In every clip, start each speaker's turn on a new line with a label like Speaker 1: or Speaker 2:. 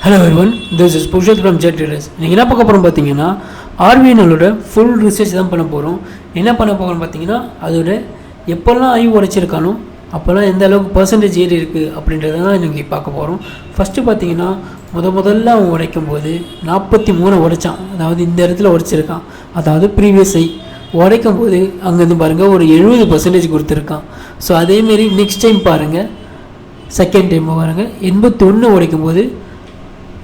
Speaker 1: Hello everyone, this is Purushoth from Jet Traders. நீங்கள் என்ன பார்க்க போகிறோம் பார்த்தீங்கன்னா, ஆர்பிஎன்எல்லோட ஃபுல் ரிசர்ச் தான் பண்ண போகிறோம். என்ன பண்ண போகிறோம் பார்த்தீங்கன்னா, அதோட எப்போல்லாம் ஐ உடைச்சிருக்கானோ அப்போல்லாம் எந்த அளவுக்கு பர்சன்டேஜ் ஏறி இருக்குது அப்படின்றத தான் நீங்கள் பார்க்க போகிறோம். ஃபஸ்ட்டு பார்த்தீங்கன்னா, முதல்ல அவன் உடைக்கும் போது 43 உடைச்சான். அதாவது இந்த இடத்துல உடைச்சிருக்கான். அதாவது ப்ரீவியஸ் ஐ உடைக்கும் போது அங்கேருந்து பாருங்கள் ஒரு 70% கொடுத்துருக்கான். ஸோ அதேமாரி நெக்ஸ்ட் டைம் பாருங்கள், செகண்ட் டைம் பாருங்கள் 81 உடைக்கும் போது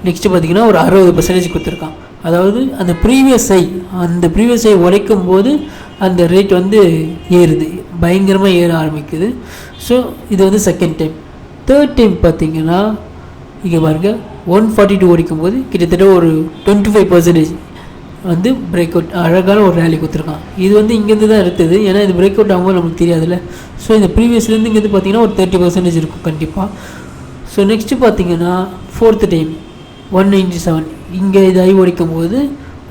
Speaker 1: நெக்ஸ்ட்டு பார்த்திங்கன்னா ஒரு 60% கொடுத்துருக்கான். அதாவது அந்த ப்ரீவியஸ் ஐ உடைக்கும் போது அந்த ரேட் வந்து ஏறுது, பயங்கரமாக ஏற ஆரம்பிக்குது. ஸோ இது வந்து செகண்ட் டைம். தேர்ட் டைம் பார்த்திங்கன்னா இங்கே பாருங்கள் 142 உடைக்கும் போது கிட்டத்தட்ட ஒரு 25% வந்து பிரேக் அவுட், அழகான ஒரு ரேலி கொடுத்துருக்கான். இது வந்து இங்கேருந்து தான் எடுத்தது, ஏன்னா இது பிரேக் அவுட் ஆகும்போது நமக்கு தெரியாதுல்ல. ஸோ இந்த ப்ரீவியஸ்லேருந்து இங்கேருந்து பார்த்திங்கன்னா ஒரு 30% இருக்கும் கண்டிப்பாக. ஸோ நெக்ஸ்ட்டு பார்த்திங்கன்னா ஃபோர்த்து டைம் 197 இங்கே இது ஐ உடைக்கும் போது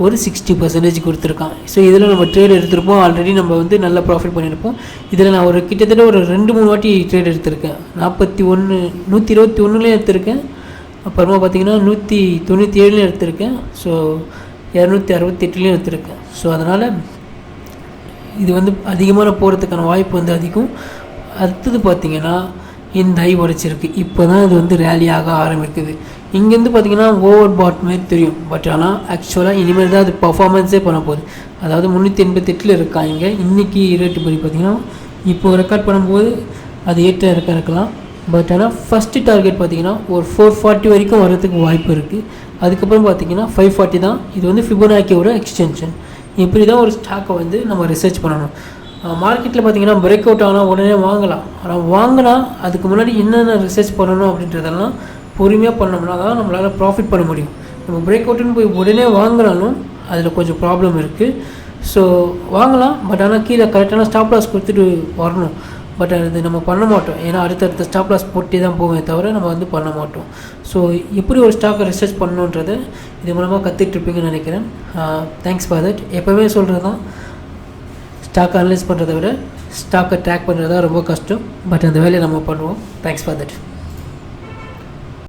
Speaker 1: ஒரு 60% கொடுத்துருக்கான். ஸோ இதில் நம்ம ட்ரேட் எடுத்திருப்போம், ஆல்ரெடி நம்ம வந்து நல்லா ப்ராஃபிட் பண்ணியிருப்போம். இதில் நான் ஒரு கிட்டத்தட்ட ஒரு 2-3 வாட்டி ட்ரேட் எடுத்திருக்கேன். 121 எடுத்திருக்கேன், அப்புறமா பார்த்திங்கன்னா 197 எடுத்திருக்கேன், ஸோ 268 எடுத்திருக்கேன். ஸோ அதனால் இது வந்து அதிகமான போகிறதுக்கான வாய்ப்பு வந்து அதிகம். அடுத்தது பார்த்திங்கன்னா இந்த ஐ உடைச்சிருக்கு, இப்போ தான் இது வந்து ரேலி ஆக ஆரம்பிக்குது. இங்கேருந்து பார்த்திங்கன்னா ஓவர் பாட் மாதிரி தெரியும், பட் ஆனால் ஆக்சுவலாக இனிமேல் தான் அது பர்ஃபார்மன்ஸே பண்ண போகுது. அதாவது 388 இருக்கான் இங்கே. இன்றைக்கி ரேட்டு படி பார்த்திங்கன்னா இப்போ ரெக்கார்ட் பண்ணும்போது அது இருக்கலாம். பட் ஆனால் ஃபஸ்ட்டு டார்கெட் பார்த்திங்கன்னா ஒரு 440 வரைக்கும் வரதுக்கு வாய்ப்பு இருக்குது. அதுக்கப்புறம் பார்த்திங்கன்னா 540 தான். இது வந்து ஃபிபோனாக்கியோட எக்ஸ்டென்ஷன். இப்படி தான் ஒரு ஸ்டாக்கை வந்து நம்ம ரிசர்ச் பண்ணணும். மார்க்கெட்டில் பார்த்திங்கன்னா பிரேக் அவுட் ஆனால் உடனே வாங்கலாம். ஆனால் வாங்கினா அதுக்கு முன்னாடி என்னென்ன ரிசர்ச் பண்ணணும் அப்படின்றதெல்லாம் பொறுமையாக பண்ணோம்னா தான் நம்மளால் ப்ராஃபிட் பண்ண முடியும். நம்ம பிரேக் அவுட்டுன்னு போய் உடனே வாங்கினாலும் அதில் கொஞ்சம் ப்ராப்ளம் இருக்குது. ஸோ வாங்கலாம், பட் ஆனால் கீழே கரெக்டான ஸ்டாப் லாஸ் கொடுத்துட்டு வரணும். பட் அது நம்ம பண்ண மாட்டோம், ஏன்னா அடுத்தடுத்த ஸ்டாப் லாஸ் போட்டே தான் போவேன் தவிர நம்ம வந்து பண்ண மாட்டோம். ஸோ எப்படி ஒரு ஸ்டாக்கை ரிசர்ச் பண்ணணுன்றதை இது மூலமாக கற்றுட்ருப்பீங்கன்னு நினைக்கிறேன். Thanks for that. எப்போவுமே சொல்கிறது தான், ஸ்டாக் அனலைஸ் பண்ணுறதை விட ஸ்டாக்கை ட்ராக் பண்ணுறது தான் ரொம்ப கஷ்டம். பட் அந்த வேலையை நம்ம பண்ணுவோம். Thanks for that.